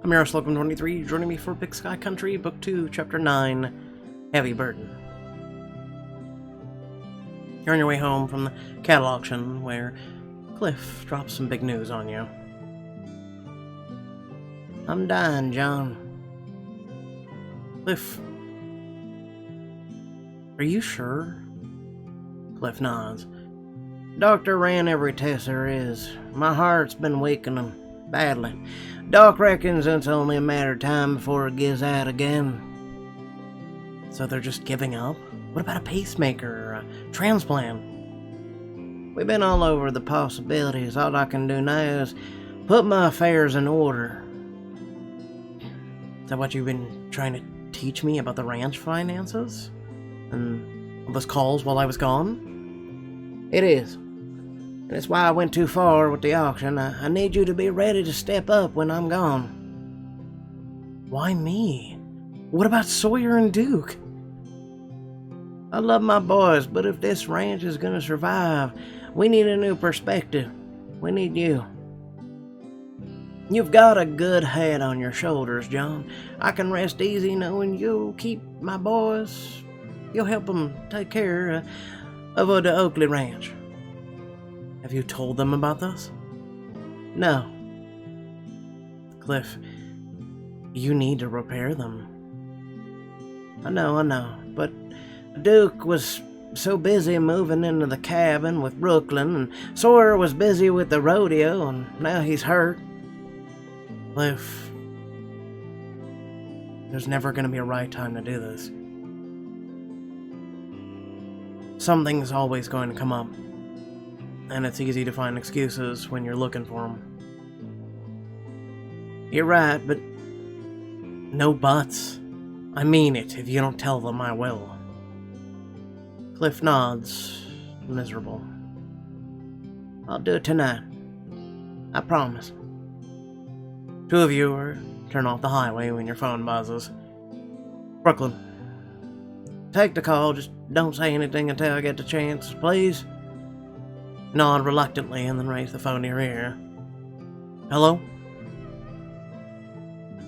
I'm your host, 23, joining me for Big Sky Country, Book 2, Chapter 9, Heavy Burden. You're on your way home from the cattle auction, where Cliff drops some big news on you. I'm dying, John. Cliff. Are you sure? Cliff nods. Doctor ran every test there is. My heart's been weakening badly. Doc reckons it's only a matter of time before it gives out again. So they're just giving up? What about a pacemaker or a transplant? We've been all over the possibilities. All I can do now is put my affairs in order. Is that what you've been trying to teach me about the ranch finances? And all those calls while I was gone? It is. And it's why I went too far with the auction. I need you to be ready to step up when I'm gone. Why me? What about Sawyer and Duke? I love my boys, but if this ranch is gonna survive, we need a new perspective. We need you. You've got a good head on your shoulders, John. I can rest easy knowing you'll keep my boys. You'll help them take care of the Oakley ranch. Have you told them about this? No. Cliff, you need to repair them. I know, but Duke was so busy moving into the cabin with Brooklyn, and Sawyer was busy with the rodeo, and now he's hurt. Cliff, there's never going to be a right time to do this. Something's always going to come up. And it's easy to find excuses when you're looking for them. You're right, but no buts. I mean it. If you don't tell them, I will. Cliff nods, miserable. I'll do it tonight. I promise. Two of you turn off the highway when your phone buzzes. Brooklyn, take the call. Just don't say anything until I get the chance, please. Nod reluctantly and then raise the phone to your ear. Hello?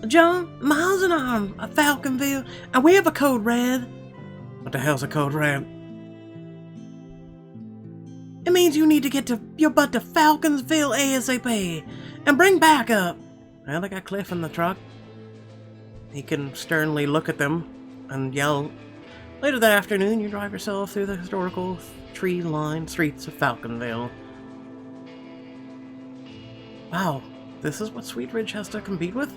John, Miles and I are at Falconville, and we have a code red. What the hell's a code red? It means you need to get your butt to Falconsville ASAP, and bring backup. Well, they got Cliff in the truck. He can sternly look at them and yell. Later that afternoon, you drive yourself through the historical tree-lined streets of Falconville. Wow, this is what Sweet Ridge has to compete with?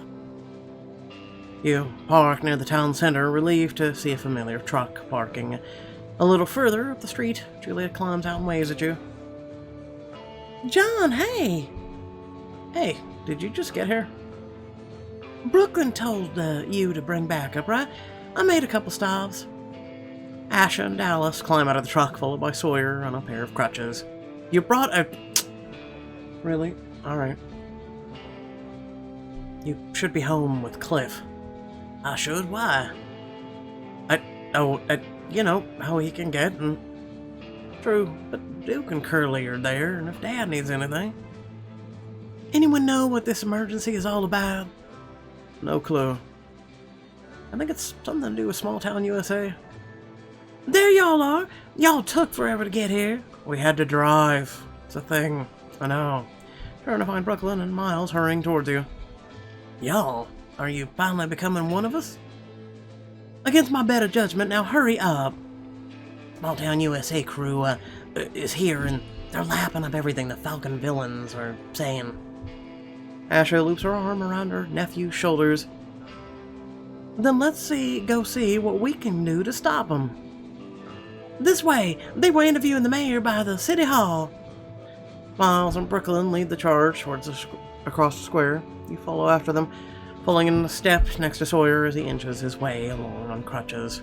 You park near the town center, relieved to see a familiar truck parking. A little further up the street, Juliet climbs out and waves at you. John, hey! Hey, did you just get here? Brooklyn told you to bring backup, right? I made a couple stops. Asha and Dallas climb out of the truck, followed by Sawyer on a pair of crutches. You brought a... Really? Alright. You should be home with Cliff. I should? Why? You know how he can get, and... True, but Duke and Curly are there, and if Dad needs anything... Anyone know what this emergency is all about? No clue. I think it's something to do with Small Town USA. There y'all are! Y'all took forever to get here. We had to drive. It's a thing. I know. Trying to find Brooklyn and Miles hurrying towards you. Y'all, are you finally becoming one of us? Against my better judgment, now hurry up. Small Town USA crew is here, and they're lapping up everything the Falcon villains are saying. Asha loops her arm around her nephew's shoulders. Then let's go see what we can do to stop them. This way! They were interviewing the mayor by the city hall. Miles and Brooklyn lead the charge towards across the square. You follow after them, pulling in the steps next to Sawyer as he inches his way along on crutches.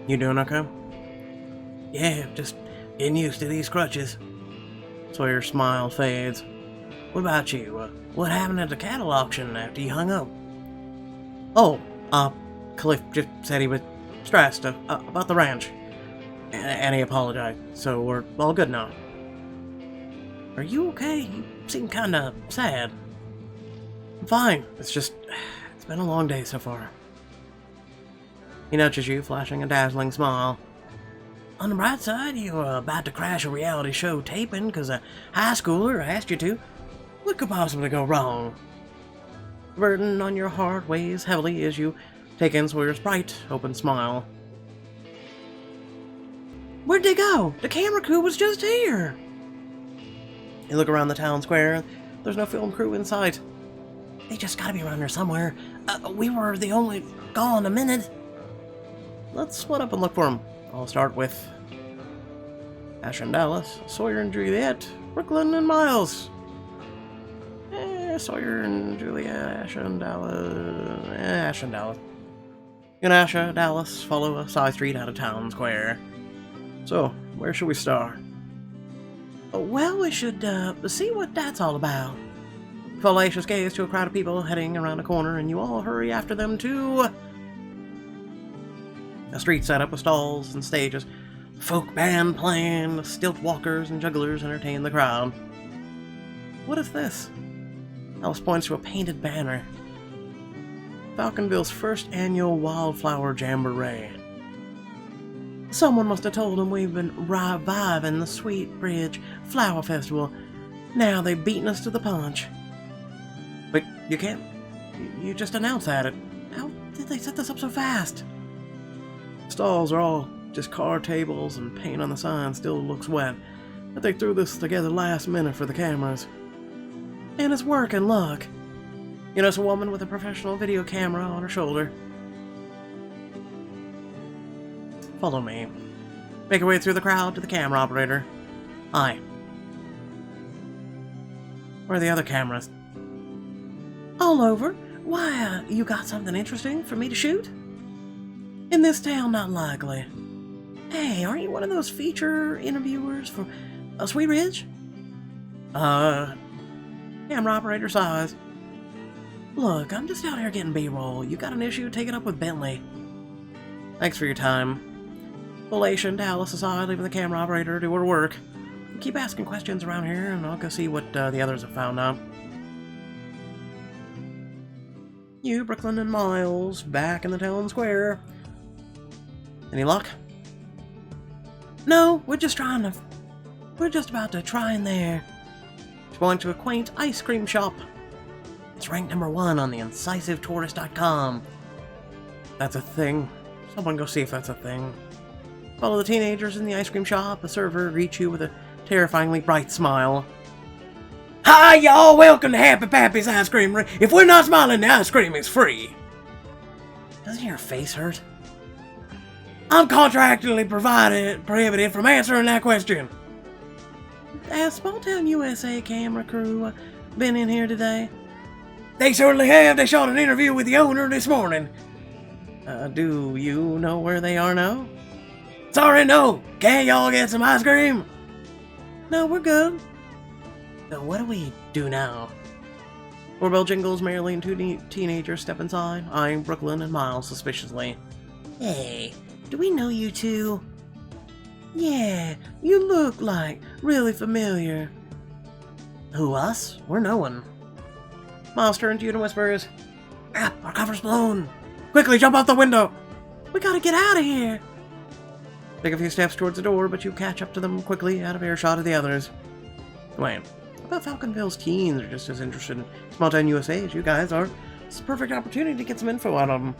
You doing okay? Yeah, just getting used to these crutches. Sawyer's smile fades. What about you? What happened at the cattle auction after you hung up? Oh, Cliff just said he was stressed about the ranch, and he apologized, so we're all good now. Are you okay? You seem kinda sad. I'm fine. It's been a long day so far. He nudges you, flashing a dazzling smile. On the bright side, you were about to crash a reality show taping because a high schooler asked you to. What could possibly go wrong? The burden on your heart weighs heavily as you take in Sawyer's bright, open smile. Where'd they go? The camera crew was just here. You look around the town square. There's no film crew in sight. They just gotta be around here somewhere. We were the only gone a minute. Let's split up and look for them. I'll start with Ash and Dallas, Sawyer and Juliet, Brooklyn and Miles. Sawyer and Juliet, Ash and Dallas. Ash and Dallas. You and Ash and Dallas follow a side street out of town square. So, where should we start? Well, we should see what that's all about. Follow Aisha's gaze to a crowd of people heading around a corner, and you all hurry after them to a street set up with stalls and stages. Folk band playing, stilt walkers and jugglers entertain the crowd. What is this? Alice points to a painted banner. Falconville's first annual Wildflower Jamboree. Someone must have told them we've been reviving the Sweet Bridge Flower Festival. Now they've beaten us to the punch. But you can't... You just announced that. How did they set this up so fast? Stalls are all just card tables and paint on the sign still looks wet. But they threw this together last minute for the cameras. And it's work and luck. You notice a woman with a professional video camera on her shoulder. Follow me. Make your way through the crowd to the camera operator. Hi. Where are the other cameras? All over. Why, you got something interesting for me to shoot? In this town, not likely. Hey, aren't you one of those feature interviewers for Sweet Ridge? Camera operator size. Look, I'm just out here getting B-roll. You got an issue, take it up with Bentley. Thanks for your time. Pull Aisha and Dallas aside, leaving the camera operator to do her work. Keep asking questions around here, and I'll go see what the others have found out. You, Brooklyn, and Miles, back in the town square. Any luck? No, we're just about to try in there. She's going to a quaint ice cream shop. It's ranked #1 on the IncisiveTourist.com. That's a thing. Someone go see if that's a thing. Follow the teenagers in the ice cream shop. A server greets you with a terrifyingly bright smile. Hi, y'all! Welcome to Happy Pappy's Ice Cream. If we're not smiling, the ice cream is free. Doesn't your face hurt? I'm contractually prohibited from answering that question. Has Small Town USA camera crew been in here today? They certainly have. They shot an interview with the owner this morning. Do you know where they are now? Sorry, no. Can't y'all get some ice cream? No, we're good. So what do we do now? Doorbell jingles merrily and two teenagers step inside, eyeing Brooklyn and Miles suspiciously. Hey, do we know you two? Yeah, you look like really familiar. Who, us? We're no one. Miles turns to you and whispers, "Ah, our cover's blown. Quickly, jump out the window. We gotta get out of here." Take a few steps towards the door, but you catch up to them quickly, out of earshot of the others. Wait, I thought Falconville's teens are just as interested in Small Town USA as you guys are. It's a perfect opportunity to get some info out of them.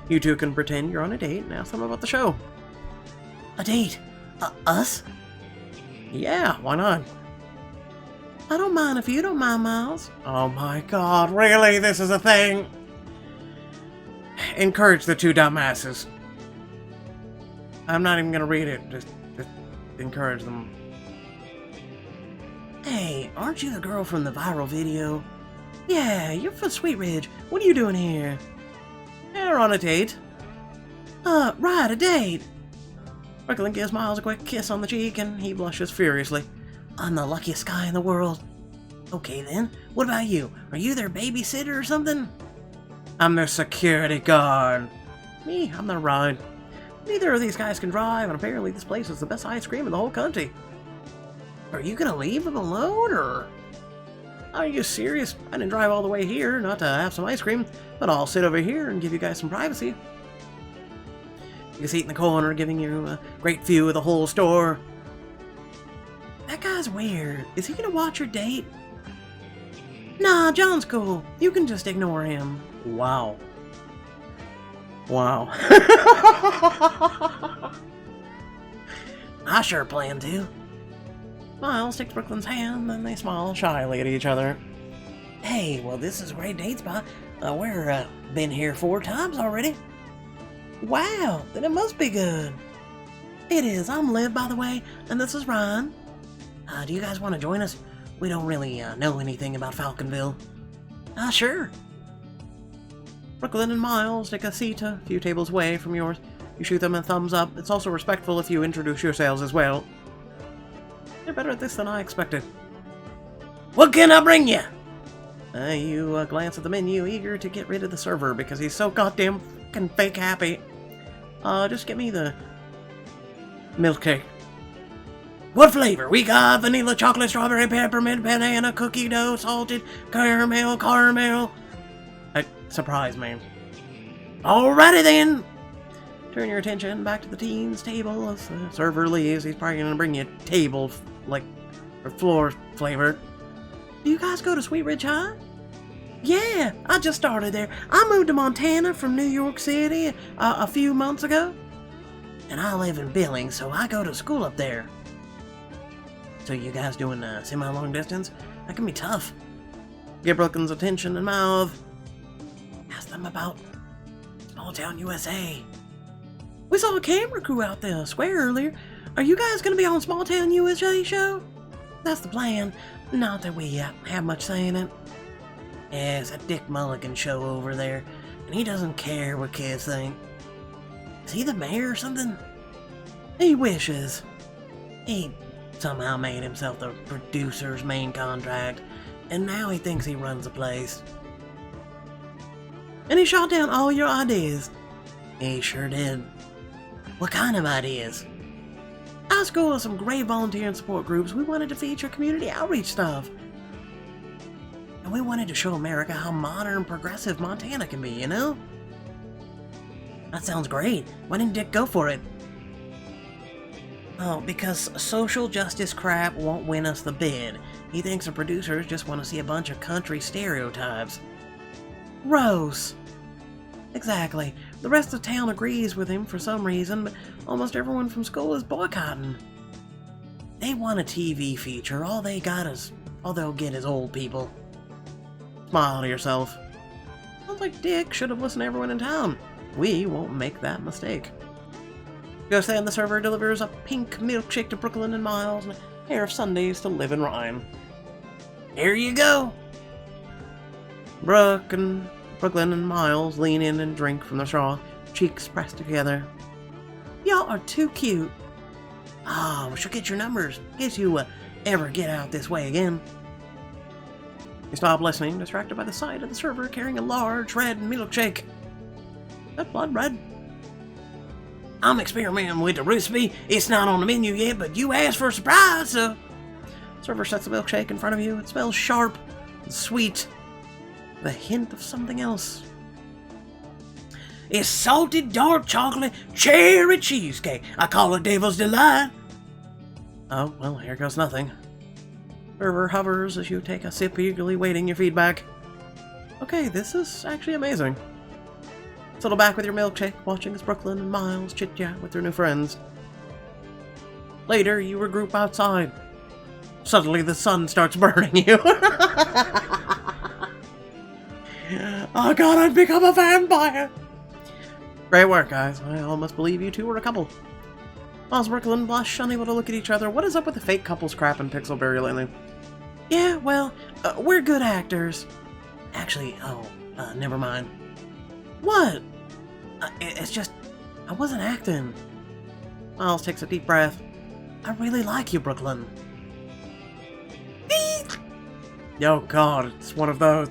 You two can pretend you're on a date and ask them about the show. A date? Us? Yeah, why not? I don't mind if you don't mind, Miles. Oh my god, really? This is a thing? Encourage the two dumbasses. I'm not even gonna read it, just encourage them. Hey, aren't you the girl from the viral video? Yeah, you're from Sweet Ridge. What are you doing here? Yeah, we're on a date. Right, a date. Brooklyn gives Miles a quick kiss on the cheek, and he blushes furiously. I'm the luckiest guy in the world. Okay then, what about you? Are you their babysitter or something? I'm their security guard. Me, I'm their ride. Neither of these guys can drive, and apparently this place is the best ice cream in the whole country. Are you gonna leave them alone, or...? Are you serious? I didn't drive all the way here not to have some ice cream, but I'll sit over here and give you guys some privacy. You can seat in the corner, giving you a great view of the whole store. That guy's weird. Is he gonna watch your date? Nah, John's cool. You can just ignore him. Wow. Wow. I sure plan to. Miles takes Brooklyn's hand, then they smile shyly at each other. Hey, well, this is a great date spot. We're been here 4 times already. Wow, then it must be good. It is. I'm Liv, by the way, and this is Ryan. Do you guys want to join us? We don't really know anything about Falconville. Sure. Brooklyn and Miles take a seat a few tables away from yours. You shoot them a thumbs up. It's also respectful if you introduce yourselves as well. They're better at this than I expected. What can I bring you? You glance at the menu, eager to get rid of the server because he's so goddamn fucking fake happy. Just get me the milkshake. What flavor? We got vanilla, chocolate, strawberry, peppermint, banana, cookie dough, salted, caramel. Surprise me. Alrighty then. Turn your attention back to the teens' table as the server leaves. He's probably gonna bring you a table, or floor flavored. Do you guys go to Sweet Ridge High? Yeah, I just started there. I moved to Montana from New York City a few months ago. And I live in Billings, so I go to school up there. So you guys doing semi-long distance? That can be tough. Get Brooklyn's attention and mouth. Ask them about Small Town USA. We saw a camera crew out there square earlier. Are you guys going to be on Small Town USA show? That's the plan. Not that we have much say in it. Yeah, it's a Dick Mulligan show over there, and he doesn't care what kids think. Is he the mayor or something? He wishes. He somehow made himself the producer's main contract, and now he thinks he runs the place. And he shot down all your ideas. He sure did. What kind of ideas? I school with some great volunteer and support groups. We wanted to feature community outreach stuff. And we wanted to show America how modern and progressive Montana can be, you know? That sounds great. Why didn't Dick go for it? Oh, because social justice crap won't win us the bid. He thinks the producers just want to see a bunch of country stereotypes. Gross. Exactly. The rest of town agrees with him for some reason, but almost everyone from school is boycotting. They want a TV feature. All they'll get is old people. Smile to yourself. Sounds like Dick should have listened to everyone in town. We won't make that mistake. Goes there and the server delivers a pink milkshake to Brooklyn and Miles and a pair of sundaes to Liv and Ryan. Here you go. Brooklyn and Miles lean in and drink from the straw, cheeks pressed together. Y'all are too cute. We should get your numbers in case you ever get out this way again. You stop listening, distracted by the sight of the server carrying a large red milkshake. That blood red. I'm experimenting with the recipe. It's not on the menu yet, but you asked for a surprise, so... Server sets the milkshake in front of you. It smells sharp and sweet, with a hint of something else. It's salted dark chocolate cherry cheesecake. I call it Devil's Delight. Oh, well, here goes nothing. Server hovers as you take a sip, eagerly waiting your feedback. Okay, this is actually amazing. Settle back with your milkshake, watching as Brooklyn and Miles chit-chat with their new friends. Later, you regroup outside. Suddenly, the sun starts burning you. Oh god, I've become a vampire! Great work, guys. I almost believe you two were a couple. Miles and Brooklyn blush, unable to look at each other. What is up with the fake couples crap in Pixelberry lately? Yeah, well, we're good actors. Actually, never mind. What? It's just, I wasn't acting. Miles takes a deep breath. I really like you, Brooklyn. Oh god, it's one of those.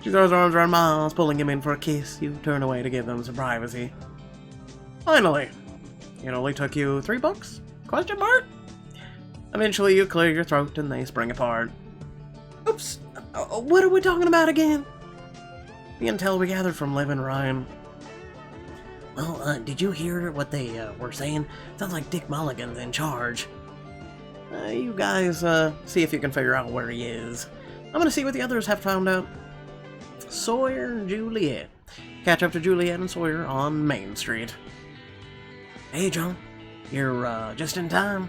She throws her arms around Miles, pulling him in for a kiss. You turn away to give them some privacy. Finally. It only took you $3? Question mark? Eventually you clear your throat and they spring apart. Oops, what are we talking about again? The intel we gathered from Liv and Ryan. Well, did you hear what they were saying? Sounds like Dick Mulligan's in charge. You guys see if you can figure out where he is. I'm gonna see what the others have found out. Sawyer and Juliet. Catch up to Juliet and Sawyer on Main Street. Hey, John. You're just in time.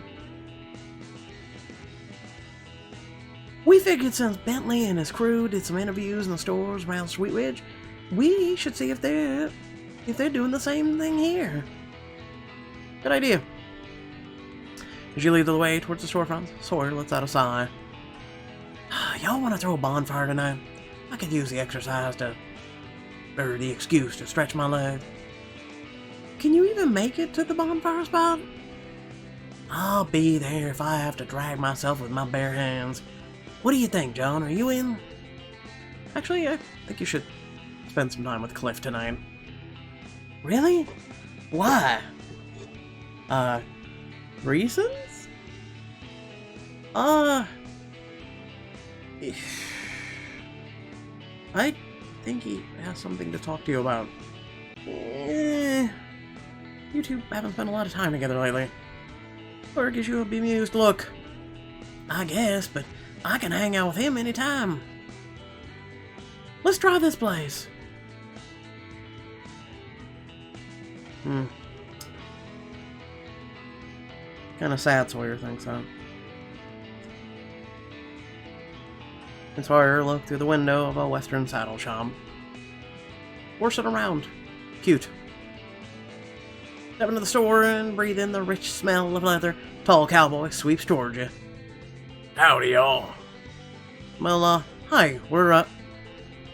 We figured since Bentley and his crew did some interviews in the stores around Sweet Ridge, we should see if they're doing the same thing here. Good idea. As you lead the way towards the storefront, Sawyer lets out a sigh. Y'all want to throw a bonfire tonight? I could use the the excuse to stretch my leg. Can you even make it to the bonfire spot? I'll be there if I have to drag myself with my bare hands. What do you think, John? Are you in? Actually, I think you should spend some time with Cliff tonight. Really? Why? Reasons? I think he has something to talk to you about. You two haven't spent a lot of time together lately. Or gives you a bemused look. I guess, but I can hang out with him anytime. Let's try this place. Kinda sad Sawyer thinks so. And Sawyer looked through the window of a western saddle shop. Horsing around. Cute. Step into the store and breathe in the rich smell of leather. Tall cowboy sweeps towards you. Howdy, y'all. Well, hi, we're up.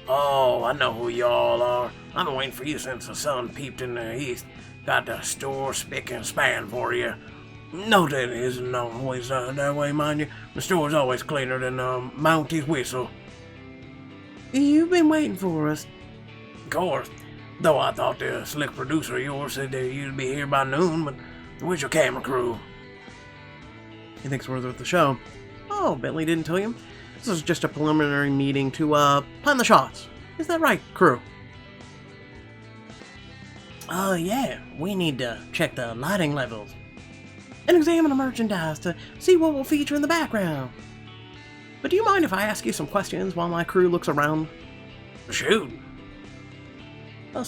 Oh, I know who y'all are. I've been waiting for you since the sun peeped in the east. Got the store spick and span for you. No, that isn't always that way, mind you. The store's always cleaner than Mounty's whistle. You've been waiting for us. Of course. Though I thought the slick producer of yours said that you'd be here by noon, but where's your camera crew? He thinks we're with the show. Oh, Bentley didn't tell you? This is just a preliminary meeting to, plan the shots. Is that right, crew? Yeah. We need to check the lighting levels. And examine the merchandise to see what will feature in the background. But do you mind if I ask you some questions while my crew looks around? Shoot. Tell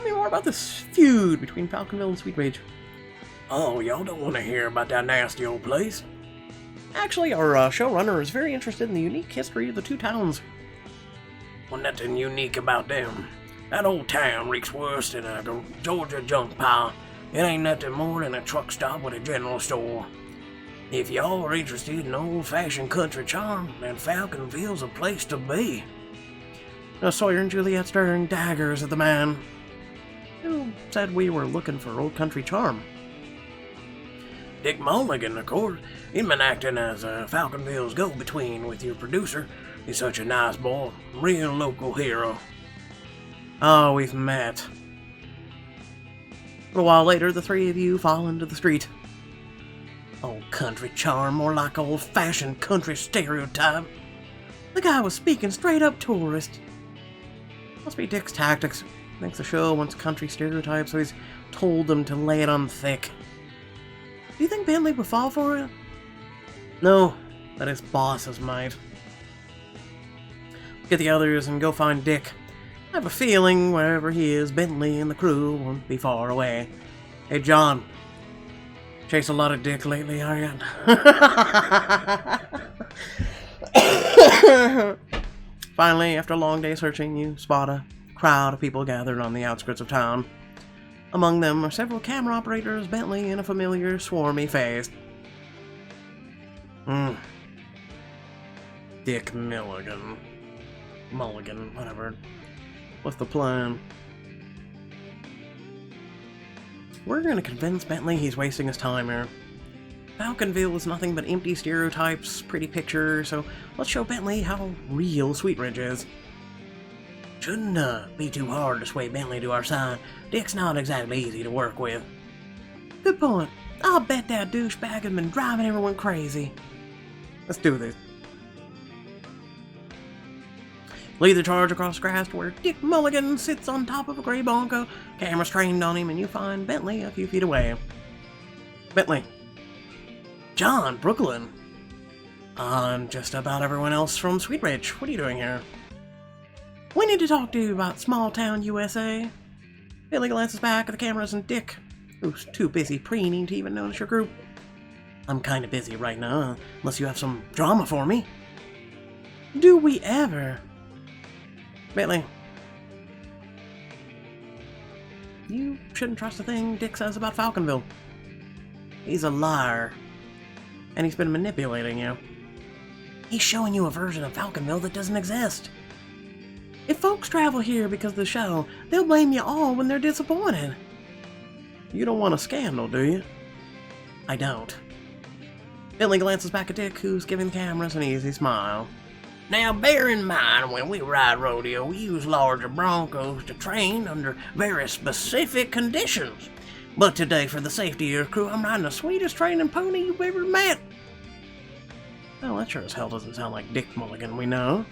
me more about this feud between Falconville and Sweet Ridge. Oh, y'all don't want to hear about that nasty old place? Actually, our showrunner is very interested in the unique history of the two towns. Well, nothing unique about them. That old town reeks worse than a Georgia junk pile. It ain't nothing more than a truck stop with a general store. If y'all are interested in old-fashioned country charm, then Falconville's a place to be. Now Sawyer and Juliet staring daggers at the man who said we were looking for old country charm. Dick Mulligan, of course. He's been acting as Falconville's go-between with your producer. He's such a nice boy, real local hero. Oh, we've met. A while later, the three of you fall into the street. Old country charm, more like old-fashioned country stereotype. The guy was speaking straight-up tourist. Must be Dick's tactics. Thinks the show wants country stereotypes, so he's told them to lay it on thick. Do you think Bentley would fall for it? No, but his bosses might. Get the others and go find Dick. I have a feeling wherever he is, Bentley and the crew won't be far away. Hey, John. Chased a lot of Dick lately, are you? Finally, after a long day searching, you spot a crowd of people gathered on the outskirts of town. Among them are several camera operators, Bentley, and a familiar, swarmy face. Dick Mulligan, whatever. What's the plan? We're gonna convince Bentley he's wasting his time here. Falconville is nothing but empty stereotypes, pretty pictures, so let's show Bentley how real Sweet Ridge is. Shouldn't be too hard to sway Bentley to our side. Dick's not exactly easy to work with. Good point. I'll bet that douchebag has been driving everyone crazy. Let's do this. Lead the charge across the grass to where Dick Mulligan sits on top of a gray Bronco. Camera's trained on him, and you find Bentley a few feet away. Bentley. John, Brooklyn. Just about everyone else from Sweet Ridge. What are you doing here? We need to talk to you about small town USA. Billy glances back at the cameras and Dick, who's too busy preening to even notice your group. I'm kind of busy right now, unless you have some drama for me. Do we ever? Bentley. You shouldn't trust a thing Dick says about Falconville. He's a liar. And he's been manipulating you. He's showing you a version of Falconville that doesn't exist. If folks travel here because of the show, they'll blame you all when they're disappointed. You don't want a scandal, do you? I don't. Bentley glances back at Dick, who's giving the cameras an easy smile. Now, bear in mind, when we ride rodeo, we use larger Broncos to train under very specific conditions. But today, for the safety of your crew, I'm riding the sweetest training pony you've ever met. Well, that sure as hell doesn't sound like Dick Mulligan we know.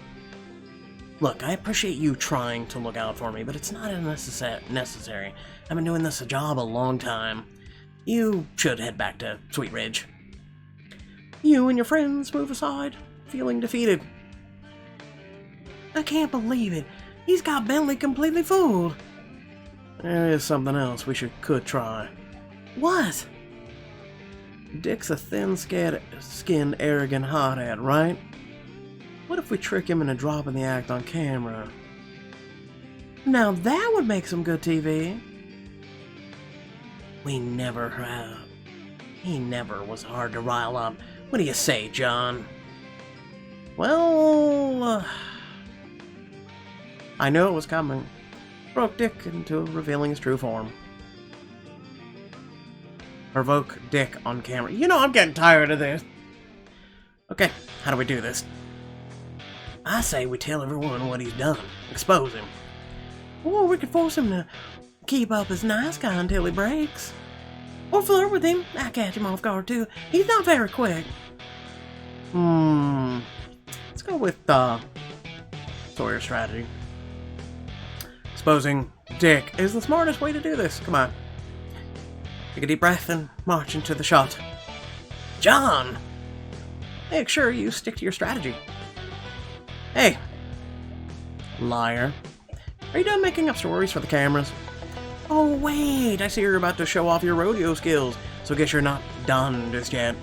Look, I appreciate you trying to look out for me, but it's not necessary. I've been doing this job a long time. You should head back to Sweet Ridge. You and your friends move aside, feeling defeated. I can't believe it. He's got Bentley completely fooled. There is something else we could try. What? Dick's a thin-skinned, arrogant hothead, right? What if we trick him into dropping the act on camera? Now that would make some good TV. We never have. He never was hard to rile up. What do you say, John? Well, I knew it was coming. Broke Dick into revealing his true form. Provoke Dick on camera. You know, I'm getting tired of this. Okay, how do we do this? I say we tell everyone what he's done. Expose him. Or we could force him to keep up as nice guy until he breaks. Or flirt with him. I catch him off guard too. He's not very quick. Let's go with Sawyer's strategy. Exposing Dick is the smartest way to do this. Come on. Take a deep breath and march into the shot. John! Make sure you stick to your strategy. Hey. Liar. Are you done making up stories for the cameras? Oh wait, I see you're about to show off your rodeo skills, so guess you're not done just yet.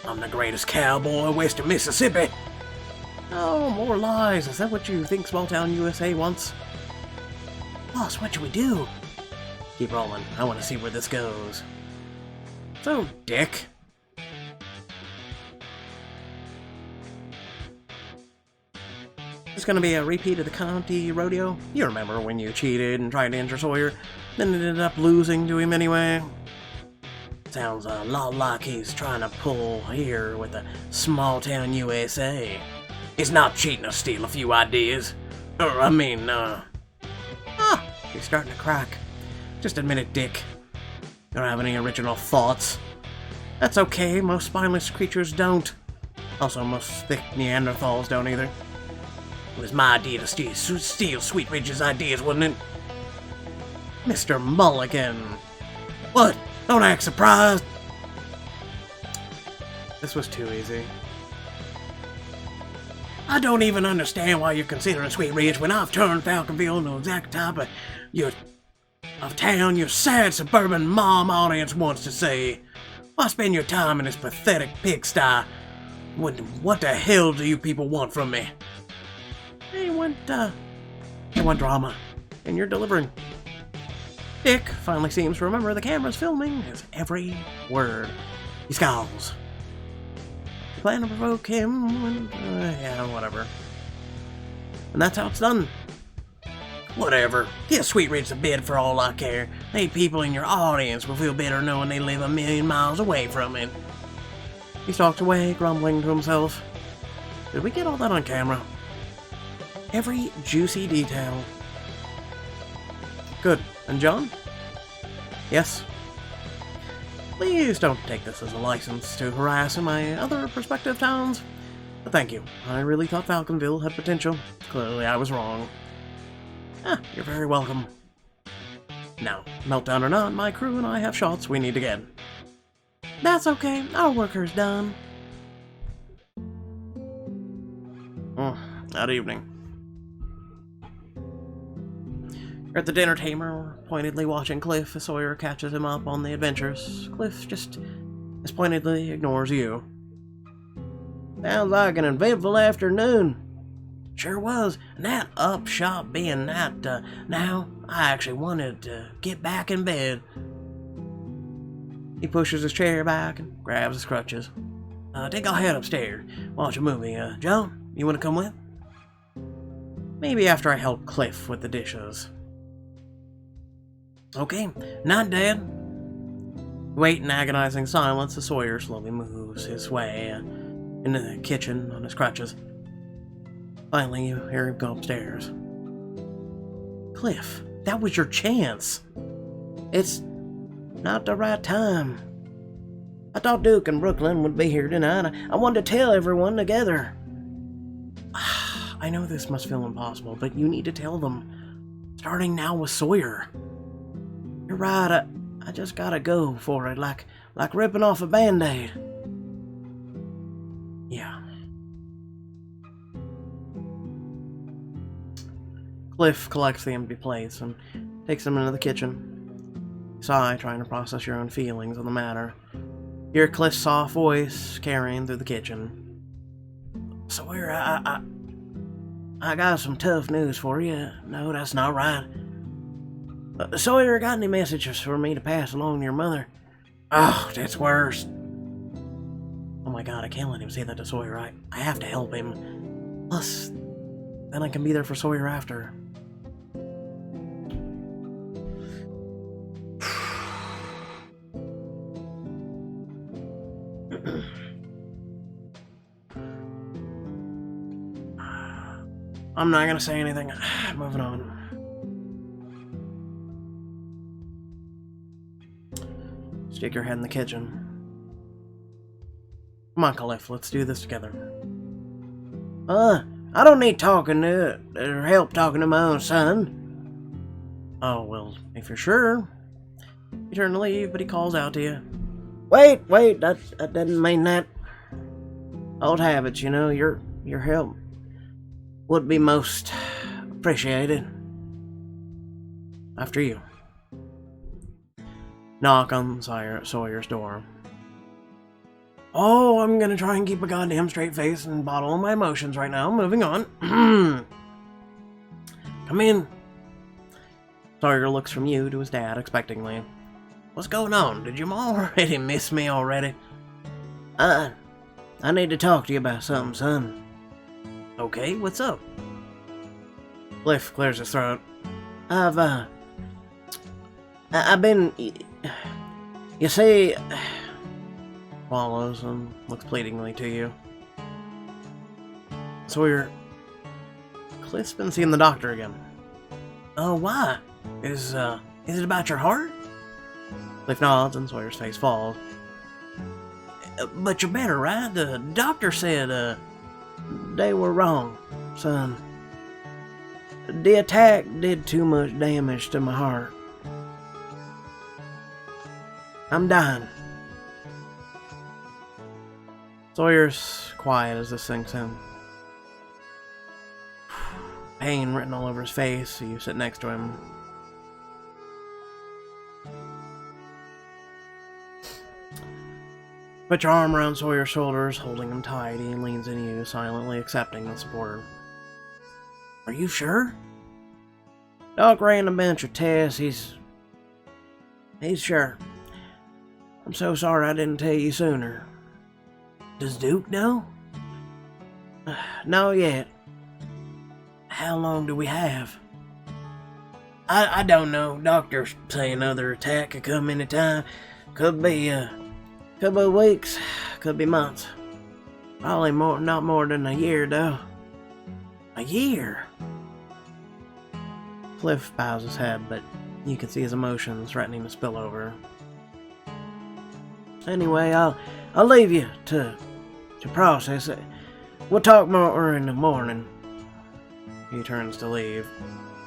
I'm the greatest cowboy west of Mississippi. Oh, more lies. Is that what you think Small Town USA wants? Boss, what should we do? Keep rolling. I want to see where this goes. So, Dick. It's gonna be a repeat of the county rodeo. You remember when you cheated and tried to injure Sawyer, then ended up losing to him anyway? Sounds a lot like he's trying to pull here with a Small Town USA. It's not cheating to steal a few ideas. You're starting to crack. Just admit it, Dick. You don't have any original thoughts. That's okay, most spineless creatures don't. Also, most thick Neanderthals don't either. It was my idea to steal Sweet Ridge's ideas, wasn't it? Mr. Mulligan. What? Don't act surprised. This was too easy. I don't even understand why you're considering Sweet Ridge when I've turned Falconville into the exact type of town your sad suburban mom audience wants to see. Why spend your time in this pathetic pigsty? What the hell do you people want from me? They want drama, and you're delivering. Dick finally seems to remember the camera's filming his every word. He scowls. You plan to provoke him when, yeah, whatever. And that's how it's done. Whatever. Give Sweet Ridge a bid for all I care. They people in your audience will feel better knowing they live 1,000,000 miles away from it. He stalks away, grumbling to himself. Did we get all that on camera? Every juicy detail. Good. And John? Yes? Please don't take this as a license to harass in my other prospective towns. But thank you. I really thought Falconville had potential. Clearly I was wrong. You're very welcome. Now, meltdown or not, my crew and I have shots we need to get. That's okay. Our worker's done. That evening. You're at the dinner table, pointedly watching Cliff as Sawyer catches him up on the adventures. Cliff just as pointedly ignores you. Sounds like an eventful afternoon. Sure was. And that upshot being that, now, I actually wanted to get back in bed. He pushes his chair back and grabs his crutches. Think I'll head upstairs, watch a movie. Joe, you want to come with? Maybe after I help Cliff with the dishes. Okay, night, Dad. Wait in agonizing silence as Sawyer slowly moves his way into the kitchen on his crutches. Finally, you hear him go upstairs. Cliff, that was your chance. It's not the right time. I thought Duke and Brooklyn would be here tonight. I wanted to tell everyone together. I know this must feel impossible, but you need to tell them. Starting now with Sawyer. You're right, I just gotta go for it, like ripping off a band-aid. Yeah. Cliff collects the empty plates and takes them into the kitchen. You sigh, trying to process your own feelings on the matter. You hear Cliff's soft voice carrying through the kitchen. Sawyer, I got some tough news for you. No, that's not right. Sawyer, got any messages for me to pass along to your mother? Oh, that's worse. Oh my god, I can't let him say that to Sawyer. I have to help him. Plus, then I can be there for Sawyer after. I'm not gonna say anything. Moving on. Stick your head in the kitchen. Come on, Cliff, let's do this together. I don't need talking to or help talking to my own son. Oh, well, if you're sure. You turn to leave, but he calls out to you. Wait, that didn't mean that. Old habits, you know, your help would be most appreciated. After you. Knock on Sawyer's door. Oh, I'm gonna try and keep a goddamn straight face and bottle all my emotions right now. Moving on. Come in. Sawyer looks from you to his dad expectingly. What's going on? Did you already miss me already? I need to talk to you about something, son. Okay, what's up? Cliff clears his throat. I've been... You see... Swallows and looks pleadingly to you. Sawyer... Cliff's been seeing the doctor again. Oh, why? Is it about your heart? Cliff nods and Sawyer's face falls. But you're better, right? The doctor said, they were wrong, son. The attack did too much damage to my heart. I'm dying. Sawyer's quiet as this sinks in. Pain written all over his face, so you sit next to him. Put your arm around Sawyer's shoulders, holding him tight. He leans into you, silently accepting the support. Are you sure? Doc ran a bunch of tests. He's sure. I'm so sorry I didn't tell you sooner. Does Duke know? Not yet. How long do we have? I don't know. Doctors say another attack could come anytime. Could be weeks. Could be months. Probably not more than a year, though. A year? Cliff bows his head, but you can see his emotions threatening to spill over. Anyway, I'll leave you to process it. We'll talk more in the morning. He turns to leave.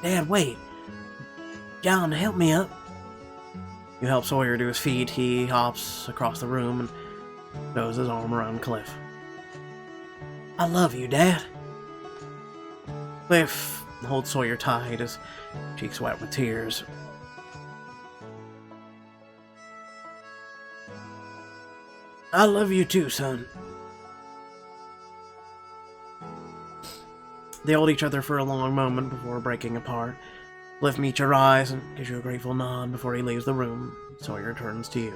Dad, wait. John, help me up. You help Sawyer to his feet. He hops across the room and throws his arm around Cliff. I love you, Dad. Cliff holds Sawyer tight, his cheeks wet with tears. I love you too, son. They hold each other for a long moment before breaking apart. Cliff meets your eyes and gives you a grateful nod before he leaves the room. Sawyer turns to you.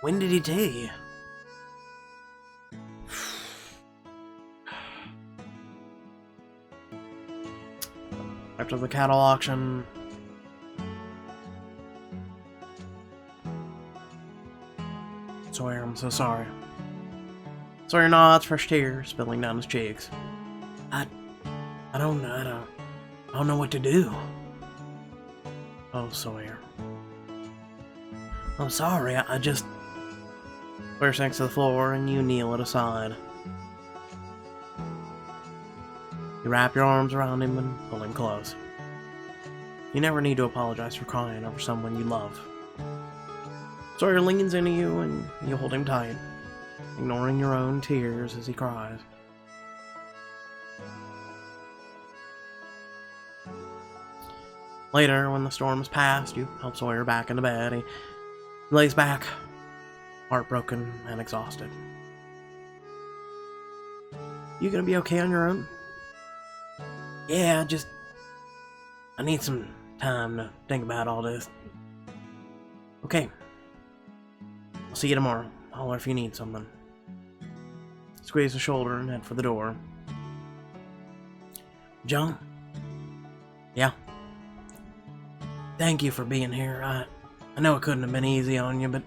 When did he tell you? After the cattle auction, Sawyer, I'm so sorry. Sawyer nods, fresh tears spilling down his cheeks. I don't know what to do. Oh, Sawyer. I'm sorry, I just... Sawyer sinks to the floor and you kneel at his side. You wrap your arms around him and pull him close. You never need to apologize for crying over someone you love. Sawyer leans into you and you hold him tight, ignoring your own tears as he cries. Later, when the storm has passed, you help Sawyer back into bed. He lays back, heartbroken and exhausted. You gonna be okay on your own? Yeah, I need some time to think about all this. Okay. I'll see you tomorrow. Holler if you need something. Squeeze the shoulder and head for the door. John? Yeah? Thank you for being here. I know it couldn't have been easy on you, but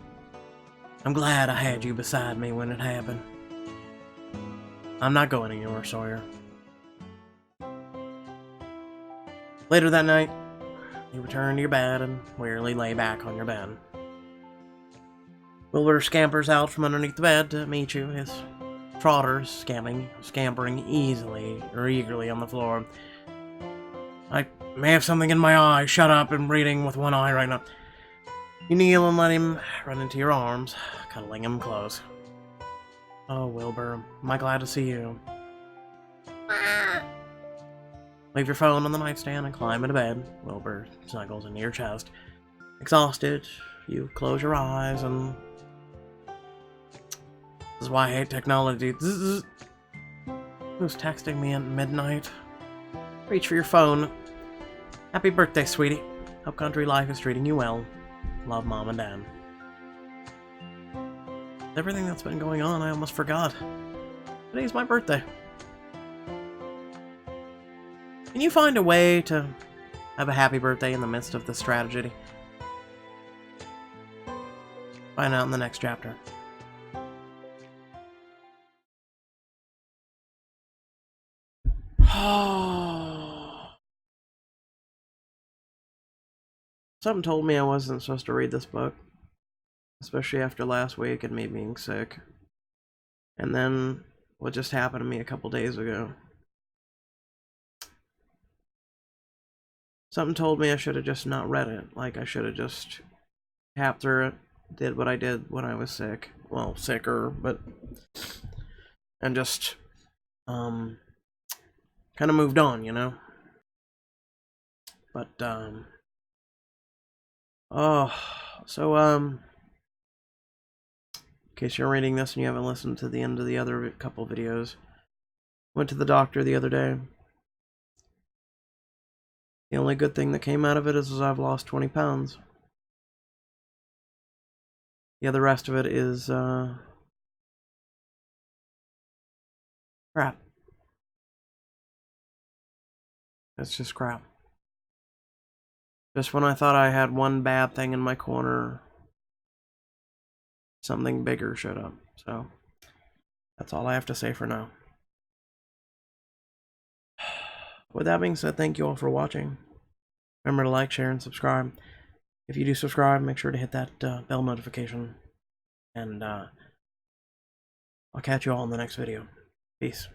I'm glad I had you beside me when it happened. I'm not going anywhere, Sawyer. Later that night, you return to your bed and wearily lay back on your bed. Wilbur scampers out from underneath the bed to meet you, his trotters scampering eagerly on the floor. I may have something in my eye. Shut up, I'm reading with one eye right now. You kneel and let him run into your arms, cuddling him close. Oh, Wilbur, am I glad to see you. Leave your phone on the nightstand and climb into bed. Wilbur snuggles into your chest. Exhausted, you close your eyes and... This is why I hate technology. Who's texting me at midnight? Reach for your phone. Happy birthday, sweetie. Hope country life is treating you well. Love, Mom and Dad. Everything that's been going on, I almost forgot. Today's my birthday. Can you find a way to have a happy birthday in the midst of this tragedy? Find out in the next chapter. Something told me I wasn't supposed to read this book, especially after last week and me being sick. And then what just happened to me a couple days ago. Something told me I should have just not read it. Like I should have just tapped through it, did what I did when I was sick. Well, sicker, but... And just, kind of moved on, you know? But, in case you're reading this and you haven't listened to the end of the other couple videos, went to the doctor the other day. The only good thing that came out of it is I've lost 20 pounds. The other rest of it is, crap. It's just crap. Just when I thought I had one bad thing in my corner, something bigger showed up. So, that's all I have to say for now. With that being said, thank you all for watching. Remember to like, share, and subscribe. If you do subscribe, make sure to hit that bell notification. And I'll catch you all in the next video. Peace.